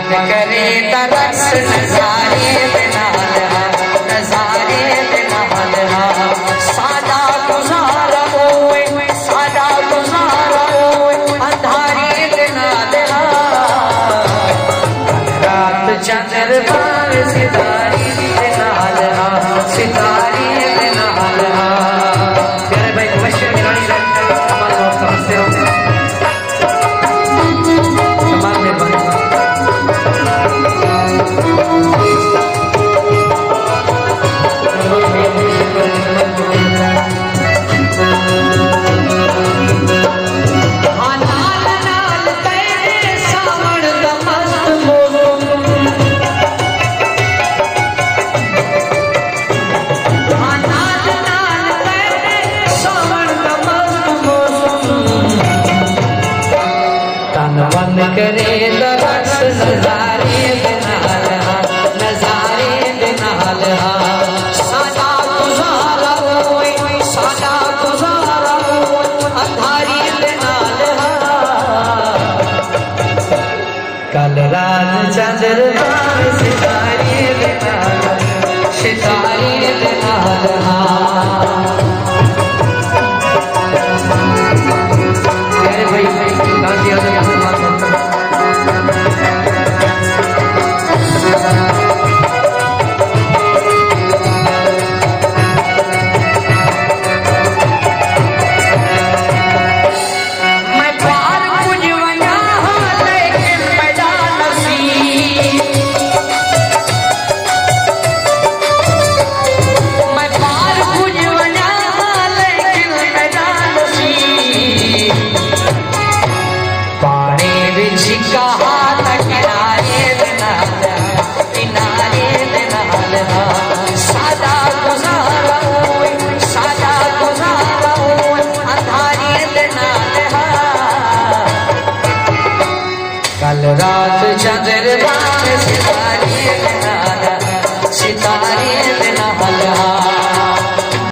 मन करे तरस नजारे बिना सादा गुजारा होए अंधारी बिना रात चंद्रमार सितारी बिना प्यारे भाई अवश्य निरानी हमारा वक्त समझते हो मन करे तरस नजारे बिना सादा गुजारा होए अंधारी बिना कल रात चंद्रमा सितारे बिना कल रात